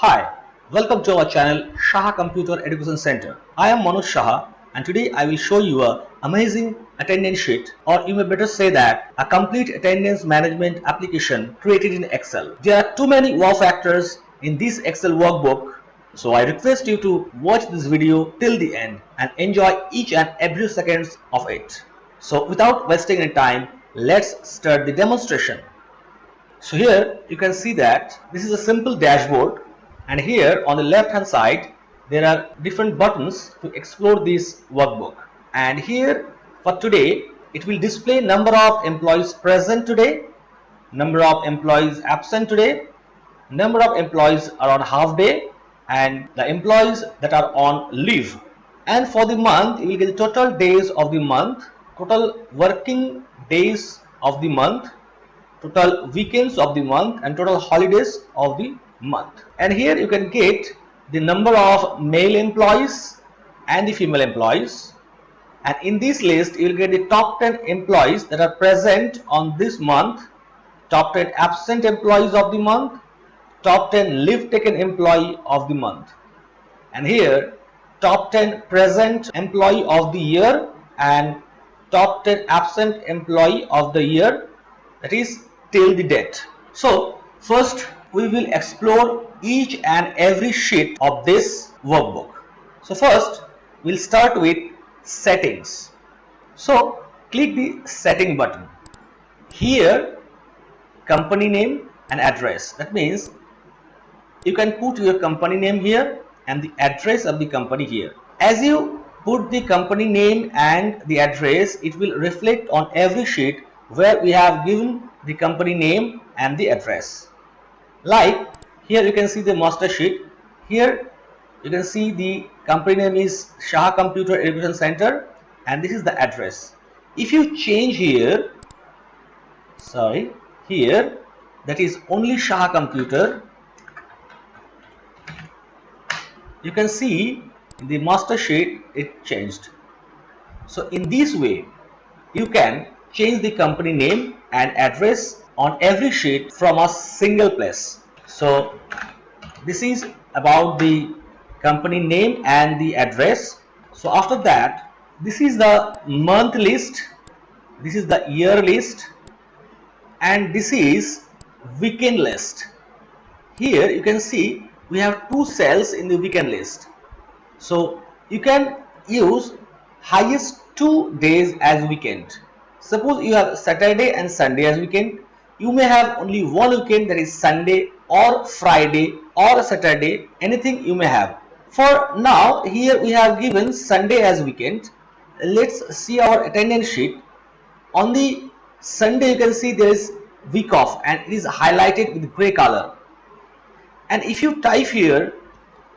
Hi, welcome to our channel Saha Computer Education Center. I am Manoj Saha and today I will show you a amazing attendance sheet, or you may better say that a complete attendance management application created in Excel. There are too many wow factors in this Excel workbook, so I request you to watch this video till the end and enjoy each and every second of it. So without wasting any time, let's start the demonstration. So here you can see that this is a simple dashboard, and here on the left hand side there are different buttons to explore this workbook. And here for today it will display number of employees present today, number of employees absent today, number of employees are on half day, and the employees that are on leave. And for the month you will get the total days of the month, total working days of the month, total weekends of the month, and total holidays of the month. And here you can get the number of male employees and the female employees, and in this list you will get the top 10 employees that are present on this month, top 10 absent employees of the month, top 10 leave taken employee of the month, and here top 10 present employee of the year and top 10 absent employee of the year, that is till the date. So first we will explore each and every sheet of this workbook. So first we'll start with settings. So click the setting button. Here company name and address, that means you can put your company name here and the address of the company here. As you put the company name and the address, it will reflect on every sheet where we have given the company name and the address. Like here you can see the master sheet. Here you can see the company name is Saha Computer Education Center and this is the address. If you change here, here that is only Saha Computer, you can see in the master sheet it changed. So in this way you can change the company name and address on every sheet from a single place. So this is about the company name and the address. So after that, this is the month list, this is the year list, and this is weekend list. Here you can see we have two cells in the weekend list. So you can use highest 2 days as weekend. Suppose you have Saturday and Sunday as weekend, you may have only one weekend, that is Sunday or Friday or Saturday, anything you may have. For now here we have given Sunday as weekend. Let's see our attendance sheet. On the Sunday you can see there is week off and it is highlighted with gray color. And if you type here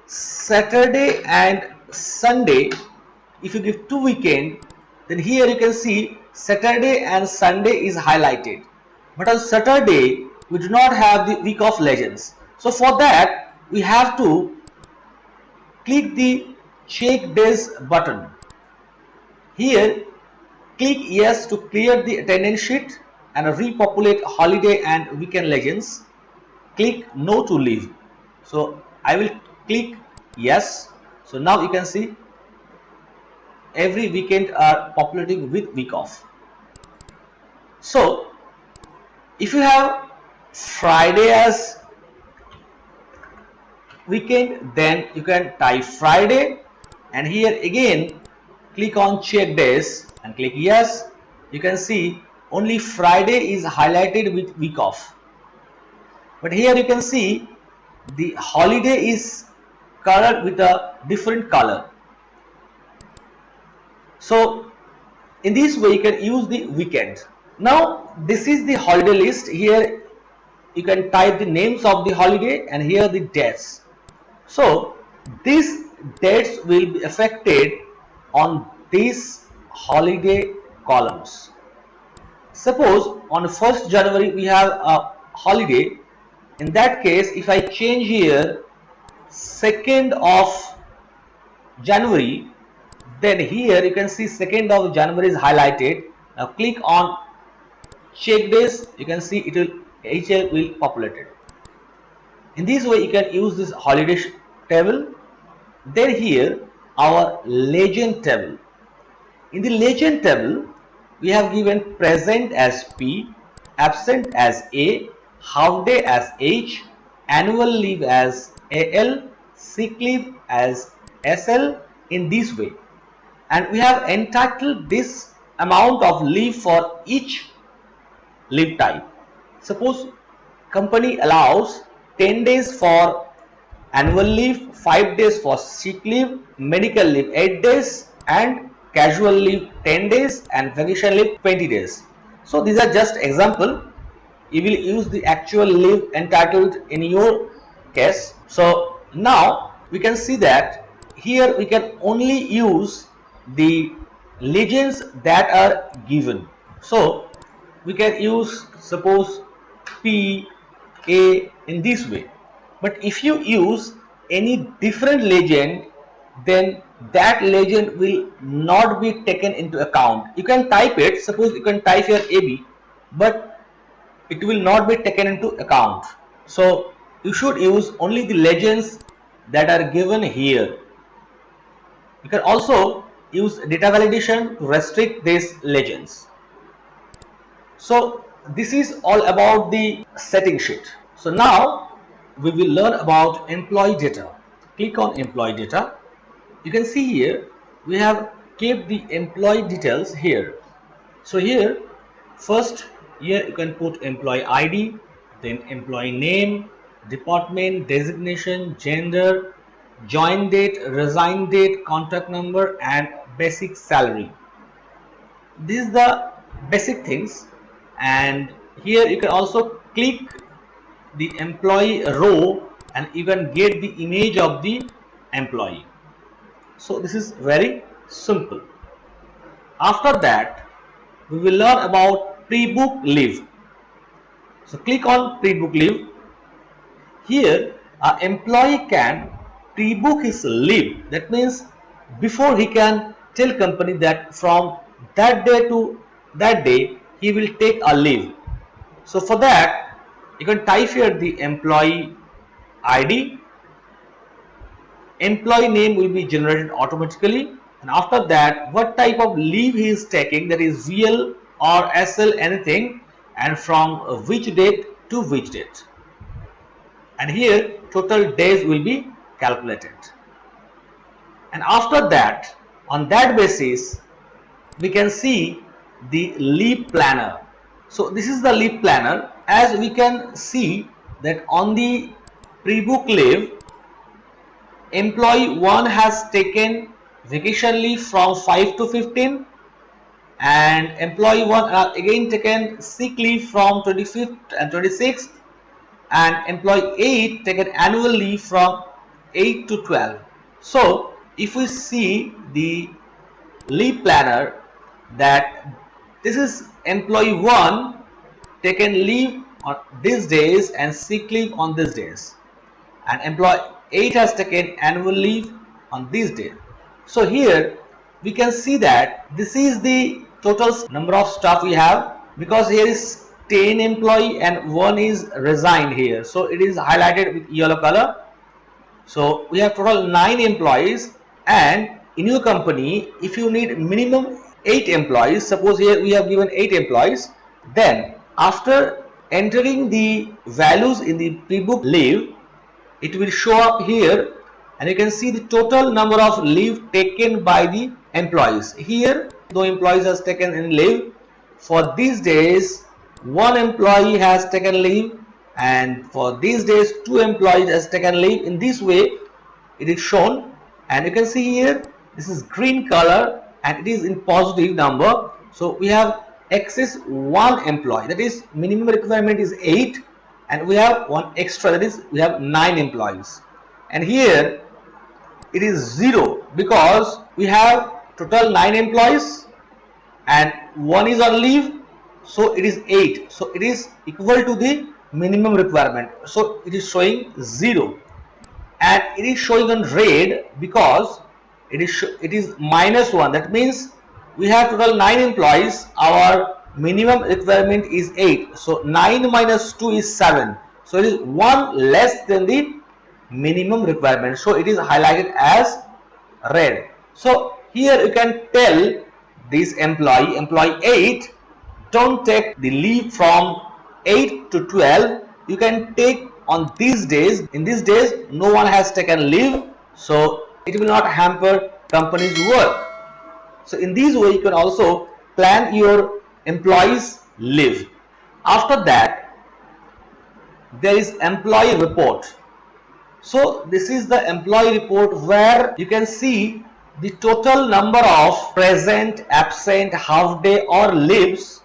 Saturday and Sunday, if you give 2 weekend, then here you can see Saturday and Sunday is highlighted, but on Saturday we do not have the week off legends. So for that we have to click the check days button. Here click yes to clear the attendance sheet and repopulate holiday and weekend legends. Click no to leave. So I will click yes. So now you can see every weekend are populating with week off. So if you have Friday as weekend, then you can type Friday, and here again click on check days and click yes. You can see only Friday is highlighted with week off, but here you can see the holiday is colored with a different color. So in this way you can use the weekend. Now this is the holiday list. Here you can type the names of the holiday and here the dates. So these dates will be affected on these holiday columns. Suppose on 1st January we have a holiday. In that case, if I change here 2nd of January, then here you can see 2nd of January is highlighted. Now click on check days, you can see it will HL will populate it. In this way you can use this holiday table. Then here our legend table. In the legend table we have given present as P, absent as A, half day as H, annual leave as AL, sick leave as SL, in this way. And we have entitled this amount of leave for each leave type. Suppose company allows 10 days for annual leave, 5 days for sick leave, medical leave 8 days, and casual leave 10 days, and vacation leave 20 days. So these are just example. You will use the actual leave entitled in your case. So now we can see that here we can only use the legends that are given. So we can use suppose P, A in this way. But if you use any different legend, then that legend will not be taken into account. You can type it, suppose you can type here AB, but it will not be taken into account. So you should use only the legends that are given here. You can also use data validation to restrict these legends. So this is all about the setting sheet. So now we will learn about employee data. Click on employee data. You can see here we have kept the employee details here. So here first here you can put employee ID, then employee name, department, designation, gender, join date, resign date, contact number, and basic salary. These are the basic things. And here you can also click the employee row and you can get the image of the employee. So this is very simple. After that we will learn about pre-book leave. So click on pre-book leave. Here an employee can pre-book his leave. That means before he can tell company that from that day to that day he will take a leave. So for that you can type here the employee ID. Employee name will be generated automatically, and after that what type of leave he is taking, that is VL or SL, anything, and from which date to which date. And here total days will be calculated. And after that, on that basis we can see the leave planner. So this is the leave planner. As we can see that on the pre-book leave, employee 1 has taken vacation leave from 5 to 15, and employee 1 again taken sick leave from 25th and 26th, and employee 8 taken annual leave from 8 to 12. So if we see the leave planner, that this is employee 1 taken leave on these days and sick leave on these days, and employee 8 has taken annual leave on these days. So here we can see that this is the total number of staff we have, because here is 10 employee and 1 is resigned here, so it is highlighted with yellow color. So we have total 9 employees, and in your company if you need minimum 8 employees, suppose here we have given 8 employees, then after entering the values in the pre-book leave, it will show up here, and you can see the total number of leave taken by the employees. Here no employees has taken any leave. For these days 1 employee has taken leave, and for these days 2 employees has taken leave. In this way it is shown, and you can see here this is green color and it is in positive number. So we have excess 1 employee, that is minimum requirement is 8, and we have 1 extra, that is we have 9 employees. And here it is 0 because we have total 9 employees and 1 is on leave, so it is 8, so it is equal to the minimum requirement, so it is showing 0. And it is showing on red because it is -1. That means we have total 9 employees, our minimum requirement is 8, so 9 minus 2 is 7, So it is one less than the minimum requirement. So it is highlighted as red. So here you can tell this employee 8, don't take the leave from 8 to 12. You can take on these days. In these days no one has taken leave, so it will not hamper company's work. So in this way you can also plan your employees leave. After that there is employee report. So this is the employee report where you can see the total number of present, absent, half day or leaves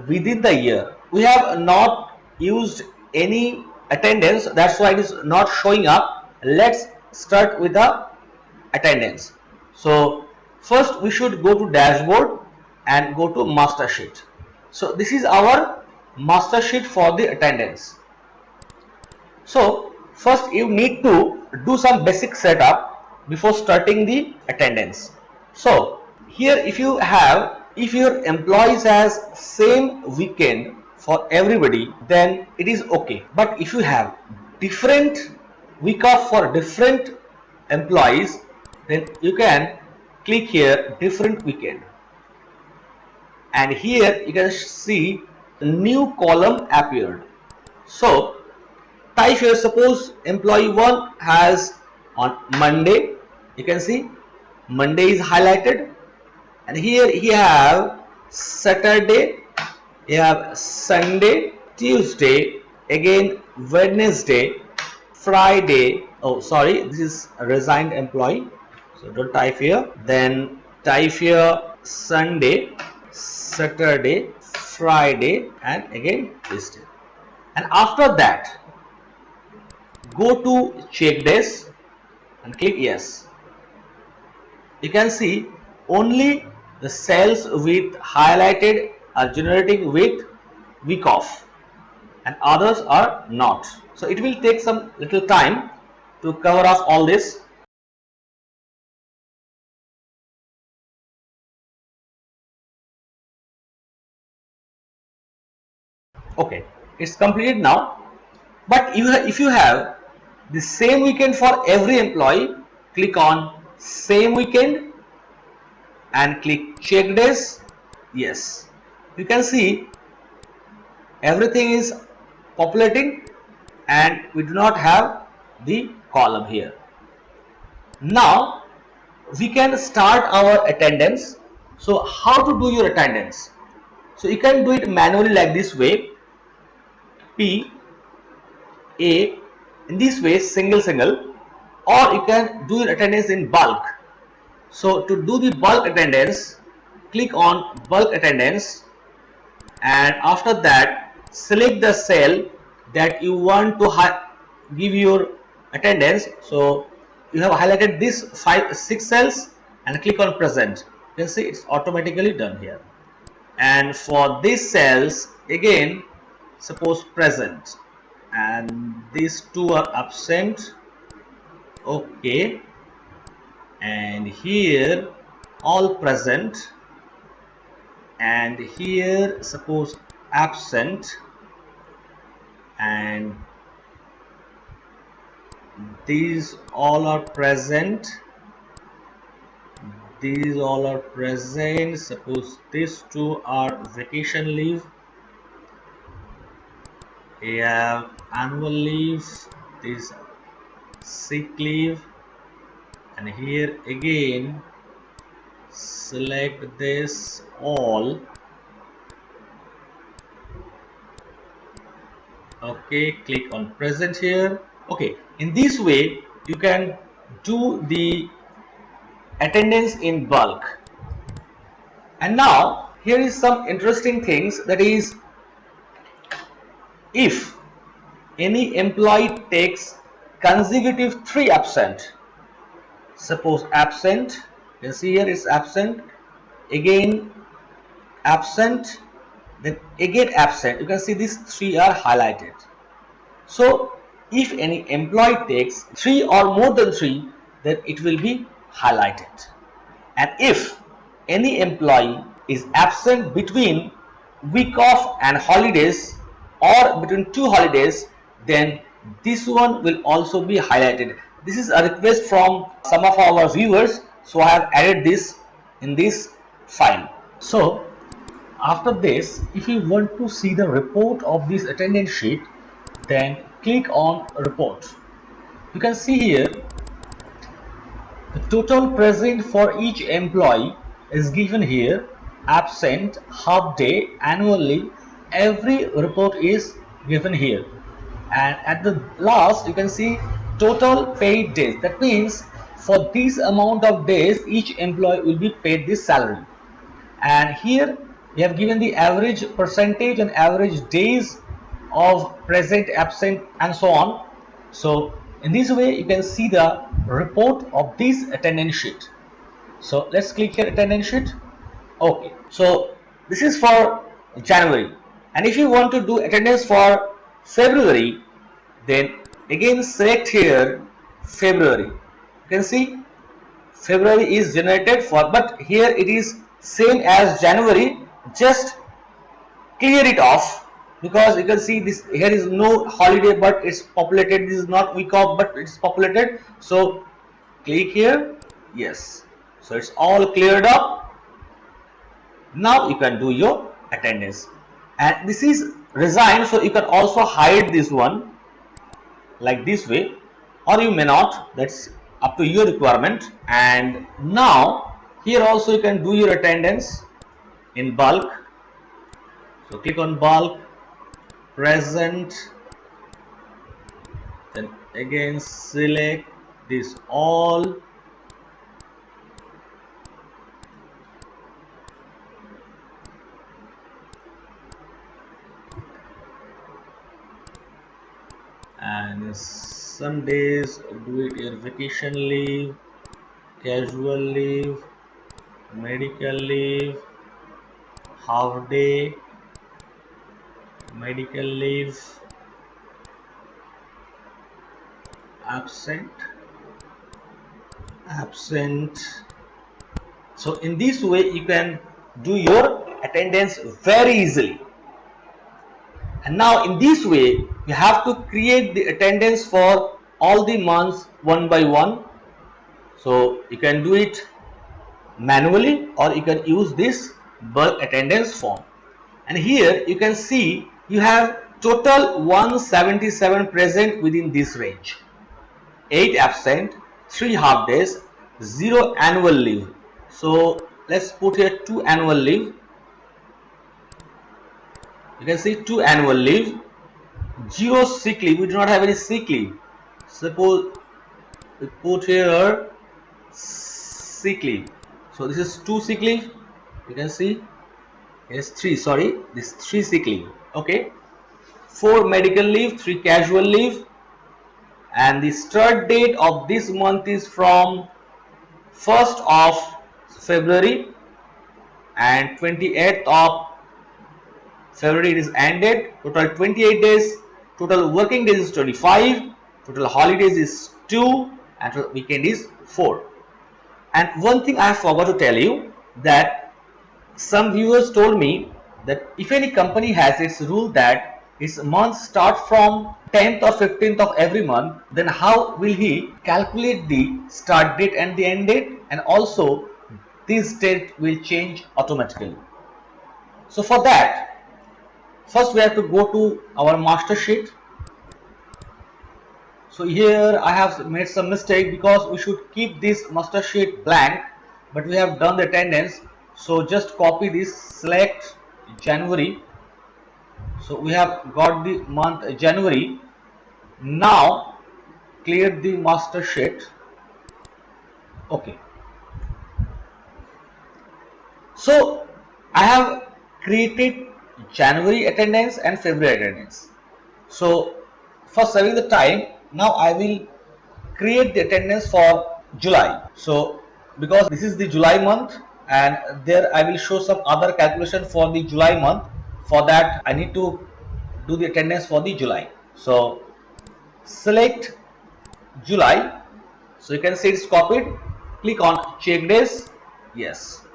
within the year. We have not used any attendance, that's why it is not showing up. Let's start with the attendance. So first we should go to dashboard and go to master sheet. So this is our master sheet for the attendance. So first you need to do some basic setup before starting the attendance. So here if your employees has same weekend for everybody, then it is okay. But if you have different week off for different employees, then you can click here different weekend, and here you can see a new column appeared. So type here, suppose employee 1 has on Monday, you can see Monday is highlighted, and here you have Saturday, you have Sunday, Tuesday, again Wednesday, Friday. Oh sorry, this is a resigned employee, so don't type here. Then type here Sunday, Saturday, Friday, and again Tuesday. And after that go to check days and click yes. You can see only the cells with highlighted are generating with week off and others are not. So it will take some little time to cover up all this. Okay, it's completed now. But if you have the same weekend for every employee, click on same weekend and click check days. Yes, you can see everything is populating and we do not have the column here. Now we can start our attendance. So how to do your attendance? So you can do it manually like this way, P A, in this way single, or you can do your attendance in bulk. So to do the bulk attendance, click on bulk attendance, and after that select the cell that you want to give your attendance. So you have highlighted this 6 cells and click on present. You can see it's automatically done here. And for these cells again, suppose present, and these two are absent. Okay, and here all present, and here suppose absent, and these all are present, these all are present. Suppose these two are vacation leave, we have annual leave, this sick leave, and here again select this all. Okay, click on present here. Okay, in this way you can do the attendance in bulk. And now here is some interesting things, that is, if any employee takes consecutive 3 absent, suppose absent, you can see here is absent, again absent, then again absent, you can see these 3 are highlighted. So if any employee takes 3 or more than 3, then it will be highlighted. And if any employee is absent between week off and holidays or between 2 holidays, then this one will also be highlighted. This is a request from some of our viewers, so I have added this in this file. So after this, if you want to see the report of this attendance sheet, then click on report. You can see here the total present for each employee is given here. Absent, half day, annual leave, every report is given here. And at the last you can see total paid days. That means for this amount of days each employee will be paid this salary. And here we have given the average percentage and average days of present, absent, and so on. So in this way you can see the report of this attendance sheet. So let's click here, attendance sheet. Okay, so this is for January, and if you want to do attendance for February, then again select here February. You can see February is generated for, but here it is same as January. Just clear it off, because you can see this here is no holiday but it's populated. This is not week off but it's populated. So click here, yes. So it's all cleared up. Now you can do your attendance, and this is resign, so you can also hide this one like this way, or you may not, that's up to your requirement. And now here also you can do your attendance in bulk. So click on bulk, present, then again select this all, and some days do it your vacation leave, casual leave, medical leave, half day, medical leave, absent. So in this way you can do your attendance very easily. And now in this way you have to create the attendance for all the months one by one. So you can do it manually, or you can use this bulk attendance form. And here you can see you have total 177 present within this range, 8 absent, 3 half days, 0 annual leave. So let's put here 2 annual leave. You can see 2 annual leave, 0 sick leave. We do not have any sick leave. Suppose we put here sick leave. So this is 2 sick leave. You can see, yes, 3, sorry, this 3 sick leave. Okay, 4 medical leave, 3 casual leave, and the start date of this month is from 1st of February, and 28th of February it is ended. Total 28 days, total working days is 25, total holidays is 2, and total weekend is 4. And one thing I forgot to tell you, that some viewers told me that if any company has its rule that its months start from 10th or 15th of every month, then how will he calculate the start date and the end date, and also this date will change automatically. So for that, first we have to go to our master sheet. So here I have made some mistake, because we should keep this master sheet blank, but we have done the attendance. So just copy this, select January. So we have got the month January. Now clear the master sheet. Okay. So I have created January attendance and February attendance. So for saving the time, now I will create the attendance for July. So because this is the July month, and there I will show some other calculation for the July month. For that I need to do the attendance for the July. So select July. So you can see it's copied. Click on check days. Yes.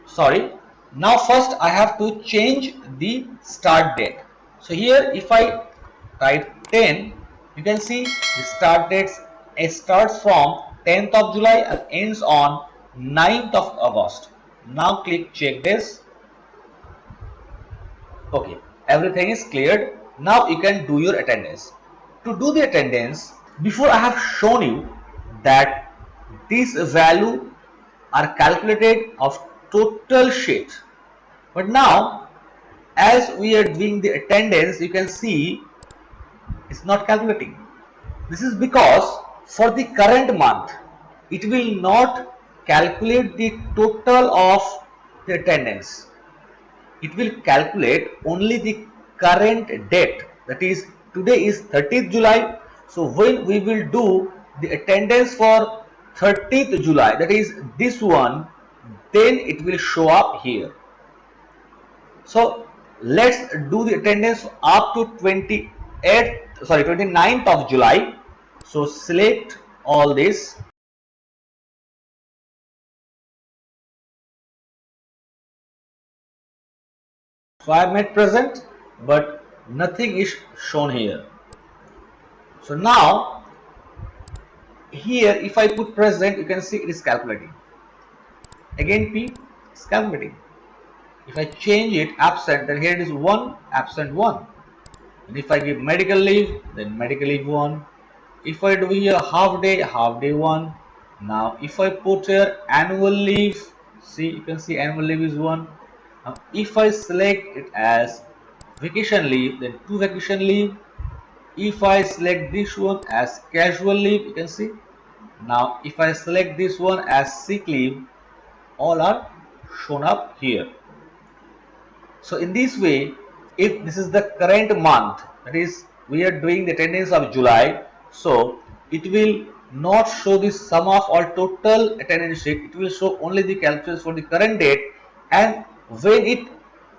Sorry. Now first I have to change the start date. So here if I type 10, you can see the start dates. It starts from 10th of July and ends on 9th of August. Now click check this. Okay, everything is cleared. Now you can do your attendance. To do the attendance, before I have shown you that these value are calculated of total sheet. But now as we are doing the attendance, you can see it's not calculating. This is because for the current month, it will not calculate the total of the attendance. It will calculate only the current date, that is today is 30th July. So when we will do the attendance for 30th July, that is this one, then it will show up here. So let's do the attendance up to 29th of July. So select all this. So I have made present, but nothing is shown here. So now here if I put present, you can see it is calculating. Again P is calculating. If I change it absent, then here it is 1, absent 1. And if I give medical leave, then medical leave 1. If I do here half day 1. Now if I put here annual leave, see, you can see annual leave is 1. Now if I select it as vacation leave, then 2 vacation leave. If I select this one as casual leave, you can see. Now if I select this one as sick leave, all are shown up here. So in this way, if this is the current month, that is we are doing the attendance of July, so it will not show the sum of all total attendance sheet. It will show only the calculations for the current date, and when it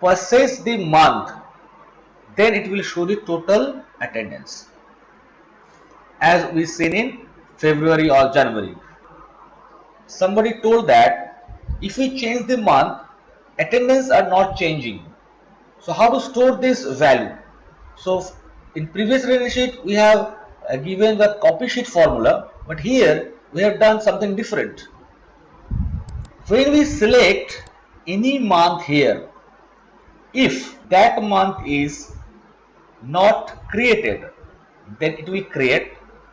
passes the month, then it will show the total attendance as we seen in February or January. Somebody told that if we change the month, attendance are not changing. So how to store this value? So in previous attendance sheet we have given the copy sheet formula, but here we have done something different. When we select any month here, if that month is not created, then it will create,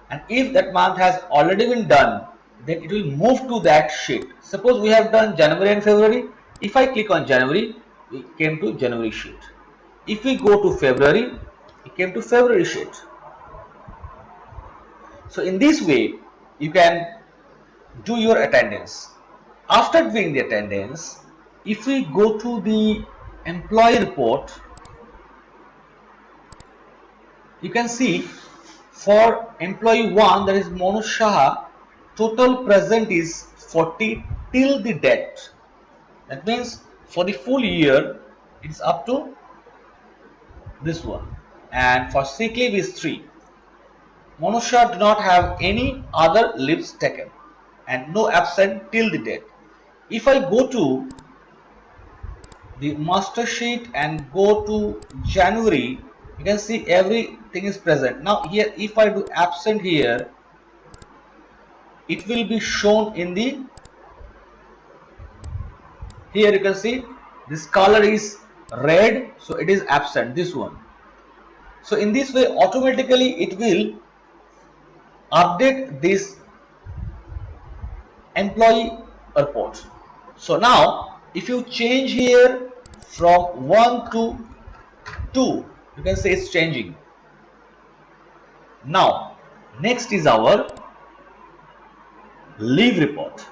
and if that month has already been done, then it will move to that sheet. Suppose we have done January and February. If I click on January, we came to January sheet. If we go to February, we came to February sheet. So in this way, you can do your attendance. After doing the attendance, if we go to the employee report, you can see for employee 1, that is Monu Saha, total present is 40 till the date. That means for the full year it is up to this one, and for sick leave is 3. Monu Saha do not have any other leaves taken and no absent till the date. If I go to the master sheet and go to January, you can see everything is present. Now here if I do absent here, it will be shown in the, here you can see this color is red, so it is absent, this one. So in this way automatically it will update this employee report. So now if you change here from 1 to 2, you can say it's changing. Now next is our leave report.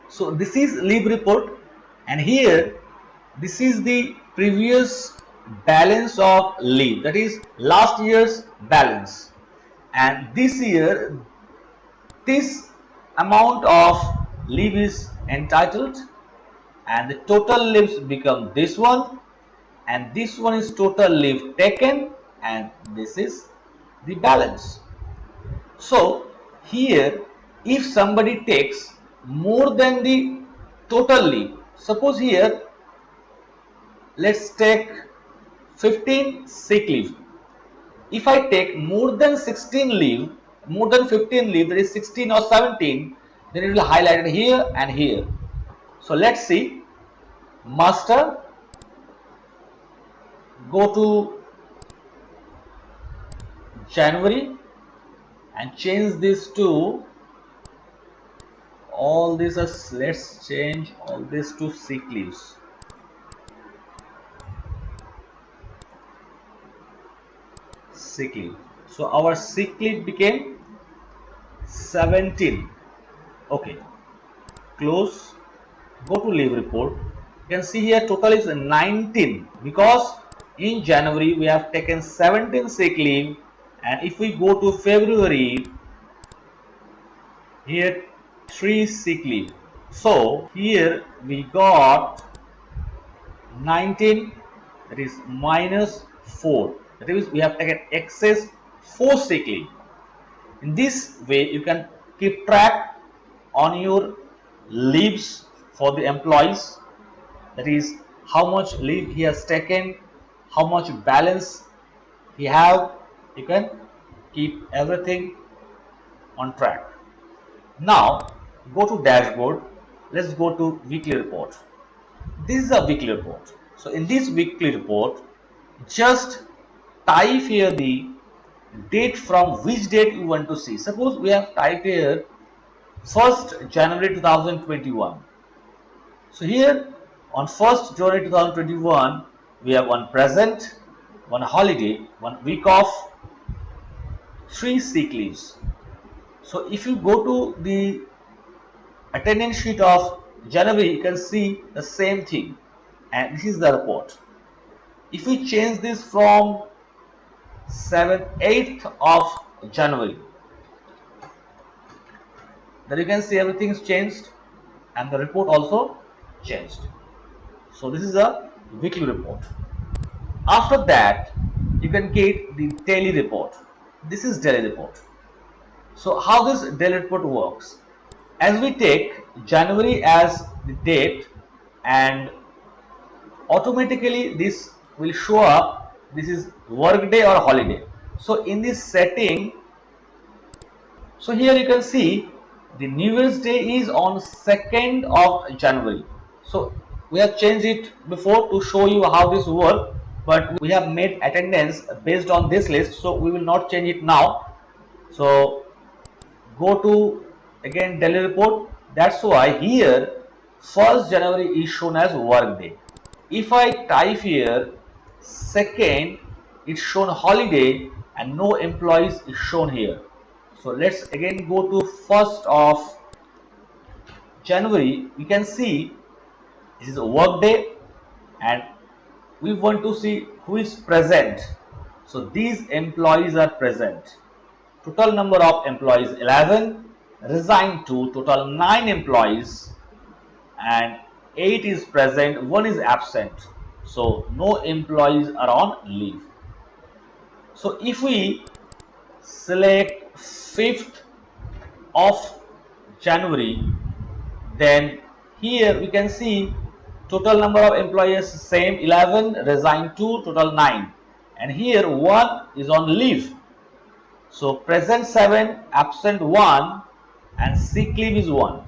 So this is leave report, and here this is the previous balance of leave, that is last year's balance, and this year this amount of leave is entitled, and the total leaves become this one, and this one is total leave taken, and this is the balance. So here if somebody takes more than the total leave, suppose here let's take 15 sick leave, If I take more than 16 leave, more than 15 leave, that is 16 or 17, then it will highlight it here and here. So let's see. Master, go to January and change this to all this. Let's change all this to sick leaves. Sick leave. So our sick leave became 17. Okay. Close. Go to leave report. You can see here total is 19 because in January we have taken 17 sick leave, and if we go to February, here 3 sick leave. So here we got 19, that is minus 4. That is we have taken excess 4 sick leave. In this way you can keep track on your leaves for the employees, that is how much leave he has taken, how much balance he have. You can keep everything on track. Now go to dashboard. Let's go to weekly report. This is a weekly report. So in this weekly report, just type here the date from which date you want to see. Suppose we have typed here 1st January 2021. So here on 1st January 2021, we have one present, one holiday, 1 week off, 3 sick leaves. So if you go to the attendance sheet of January, you can see the same thing, and this is the report. If we change this from 8th of January, then you can see everything is changed and the report also changed. So this is a weekly report. After that, you can get the daily report. This is daily report. So how this daily report works? As we take January as the date, and automatically this will show up, this is work day or holiday. So in this setting, so here you can see the New Year's Day is on 2nd of January. So we have changed it before to show you how this works, but we have made attendance based on this list, so we will not change it now. So go to again daily report. That's why here 1st January is shown as work day. If I type here 2nd, it's shown holiday and no employees is shown here. So let's again go to 1st of January. You can see this is a work day and we want to see who is present. So these employees are present. Total number of employees 11, resign 2, total 9 employees, and 8 is present, 1 is absent. So no employees are on leave. So if we select 5th of January, then here we can see total number of employees same 11, resign 2, total 9, and here 1 is on leave. So present 7, absent 1, and sick leave is 1.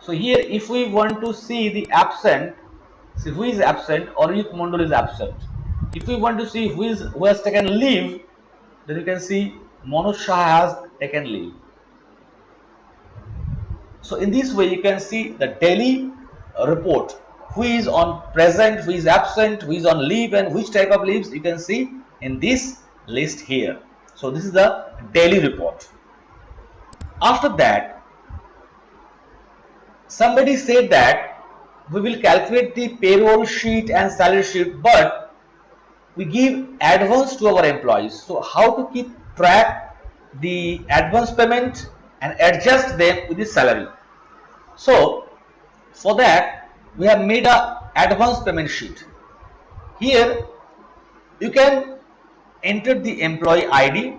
So here if we want to see the absent, see who is absent, Arijit Mondal is absent. If we want to see who has taken leave, then you can see Manoj Saha has taken leave. So in this way you can see the daily report, who is on present, who is absent, who is on leave, and which type of leaves you can see in this list here. So this is the daily report. After that, somebody said that we will calculate the payroll sheet and salary sheet, but we give advance to our employees. So how to keep track the advance payment and adjust them with the salary? So for that we have made a advance payment sheet. Here you can enter the employee ID,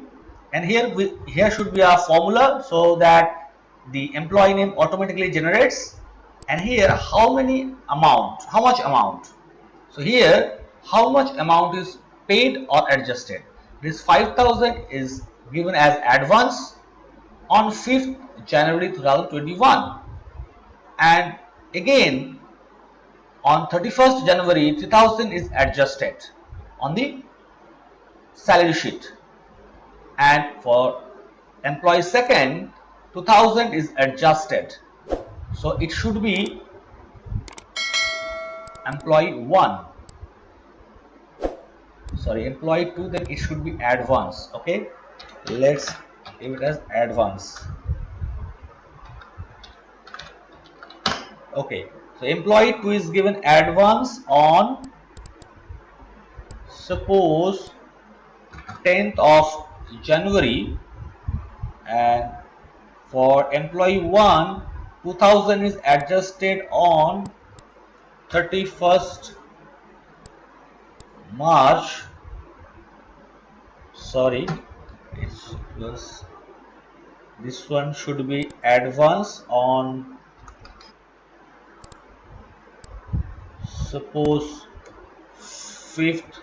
and here should be a formula so that the employee name automatically generates, and here how much amount. So here how much amount is paid or adjusted. This 5,000 is given as advance on 5th January 2021, and again on 31st January 3000 is adjusted on the salary sheet, and for employee second 2000 is adjusted, so it should be employee 1, sorry, employee 2, then it should be advance. Okay, let's give it as advance. Okay, so employee 2 is given advance on, suppose, 10th of January, and for employee 1 2000 is adjusted on 31st March, sorry, it's plus, this one should be advance on, suppose, 5th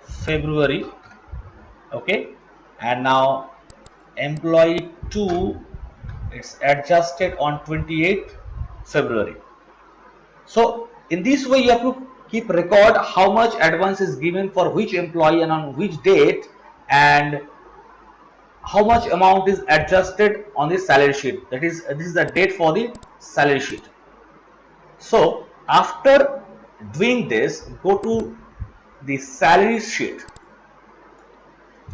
February. Okay, and now employee 2 it's adjusted on 28th February. So in this way you have to keep record how much advance is given for which employee and on which date, and how much amount is adjusted on the salary sheet. That is, this is the date for the salary sheet. So after doing this, go to the salary sheet.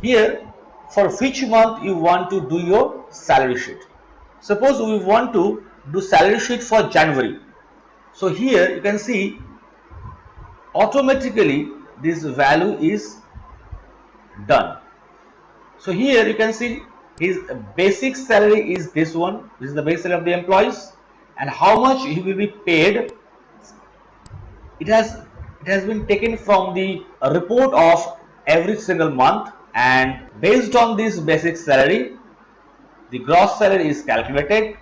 Here, for which month you want to do your salary sheet. Suppose we want to do salary sheet for January. So here you can see automatically this value is done. So here you can see his basic salary is this one. This is the base salary of the employees, and how much he will be paid. It has been taken from the report of every single month, and based on this basic salary, the gross salary is calculated,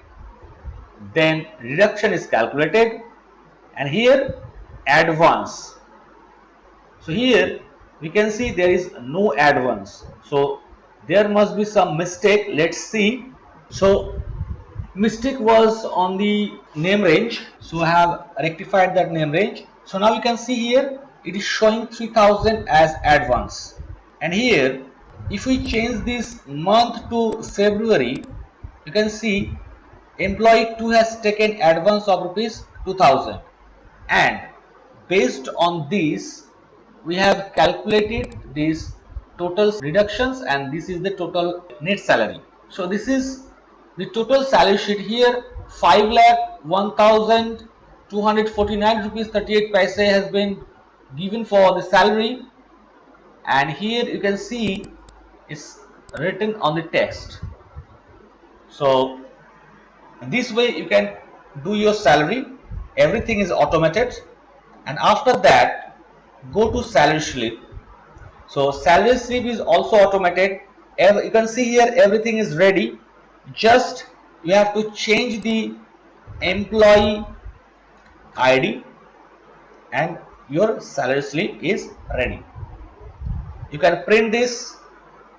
then reduction is calculated, and here advance. So here we can see there is no advance, so there must be some mistake. Let's see. So mistake was on the name range, so I have rectified that name range. So now you can see here it is showing 3000 as advance, and here if we change this month to February, you can see employee 2 has taken advance of rupees 2000, and based on this we have calculated these total reductions, and this is the total net salary. So this is the total salary sheet. Here 5,01,249 rupees 38 paise has been given for the salary, and here you can see it's written on the text. So this way you can do your salary, everything is automated. And after that, go to salary slip. So salary slip is also automated. You can see here everything is ready, just you have to change the employee ID and your salary slip is ready. You can print this,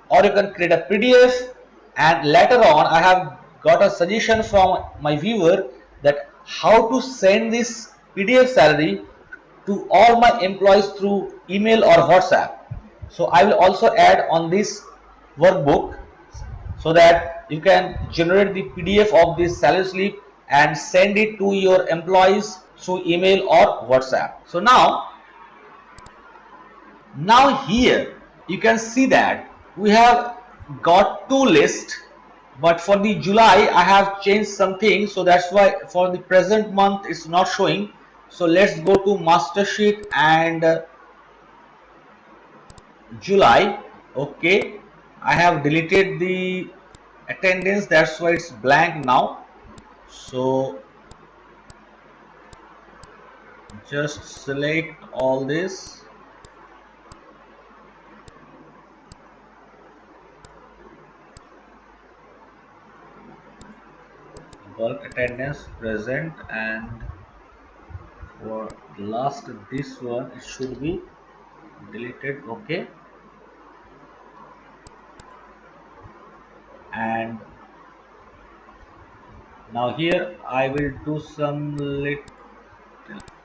or you can create a PDF, and later on I have got a suggestion from my viewer that how to send this PDF salary to all my employees through email or WhatsApp. So I will also add on this workbook so that you can generate the PDF of this salary slip and send it to your employees through email or WhatsApp. So now here you can see that we have got two lists, but for the July I have changed something, so that's why for the present month it's not showing. So let's go to master sheet and July. Okay, I have deleted the attendance, that's why it's blank now. So just select all this, work attendance present, and for last this one it should be deleted. Okay, And now here I will do some little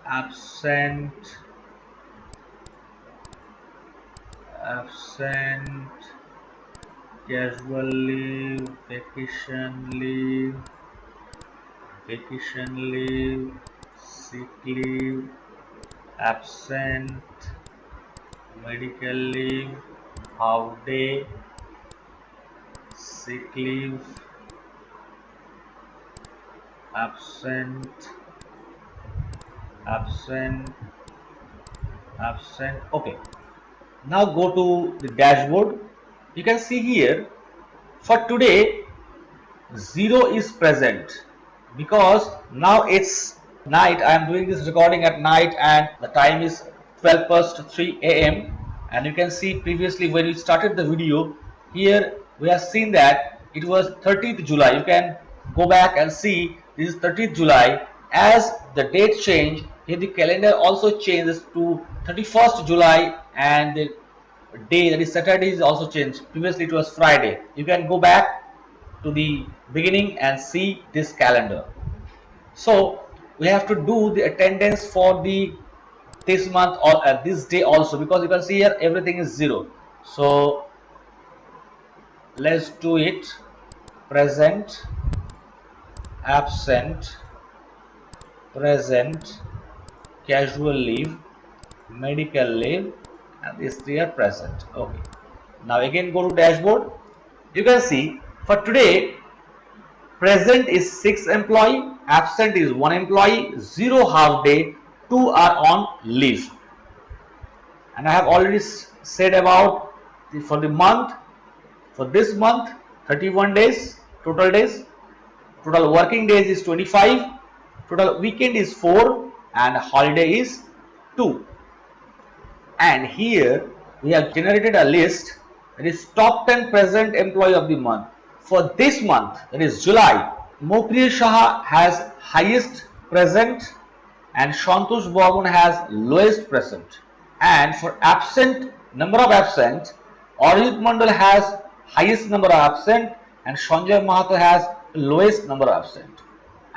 absent, casual leave, vacation leave, sick leave, absent, medical leave, half day, sick leave, absent, absent, absent. Okay. Now go to the dashboard. You can see here for today 0 is present because now it's night. I am doing this recording at night and the time is 12 past 3 a.m. and you can see previously when we started the video here we have seen that it was 30th July. You can go back and see this is 30th July. As the date changed, here the calendar also changes to 31st July and the day, that is Saturday, is also changed. Previously it was Friday. You can go back to the beginning and see this calendar. So we have to do the attendance for the this month or this day also, because you can see here everything is 0. So let's do it. Present, absent, present, casual leave, medical leave, and this 3 are present. Okay. Now again go to dashboard. You can see for today present is 6 employee, absent is 1 employee, 0 half day, 2 are on leave. And I have already said about for the month, for this month 31 days, total working days is 25, total weekend is 4 and holiday is 2. And here we have generated a list that is top 10 present employee of the month. For this month, that is July, Mopriya Saha has highest present and Shantosh Borman has lowest present. And for absent, number of absent, Arijit Mandal has highest number of absent and Sanjay Mahato has lowest number of absent.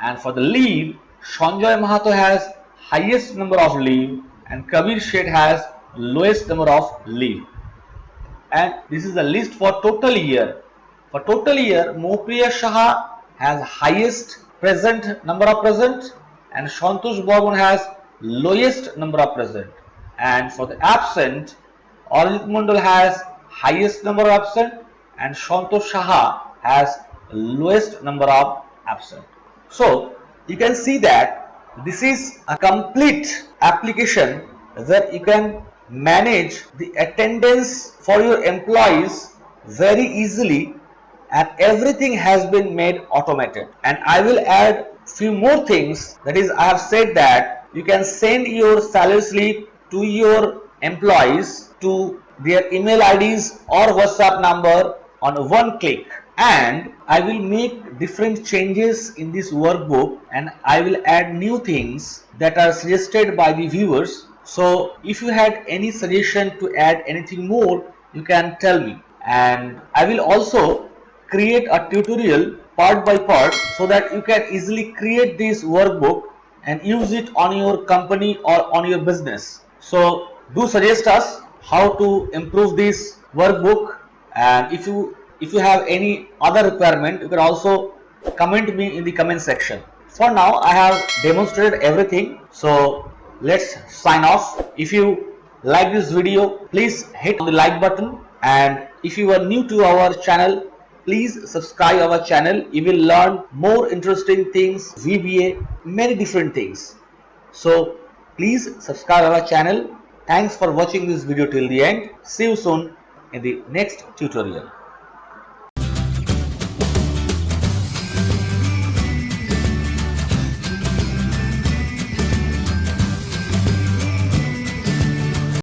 And for the leave, Sanjay Mahato has highest number of leave and Kabir Sheth has lowest number of leave. And this is the list for total year. For total year, Mopriya Saha has highest present number of present and Shantosh Borman has lowest number of present. And for the absent, Arijit Mandal has highest number of absent and Shantosh Saha has lowest number of absent. So you can see that this is a complete application that you can manage the attendance for your employees very easily, and everything has been made automated. And I will add few more things. That is, I have said that you can send your salary slip to your employees to their email IDs or WhatsApp number on one click. And I will make different changes in this workbook and I will add new things that are suggested by the viewers. So if you had any suggestion to add anything more, you can tell me. And I will also create a tutorial part by part so that you can easily create this workbook and use it on your company or on your business. So do suggest us how to improve this workbook, and if you have any other requirement, you can also comment me in the comment section. For now I have demonstrated everything, so let's sign off. If you like this video, please hit the like button, and if you are new to our channel, please subscribe our channel. You will learn more interesting things, VBA, many different things. So please subscribe our channel. Thanks for watching this video till the end. See you soon in the next tutorial.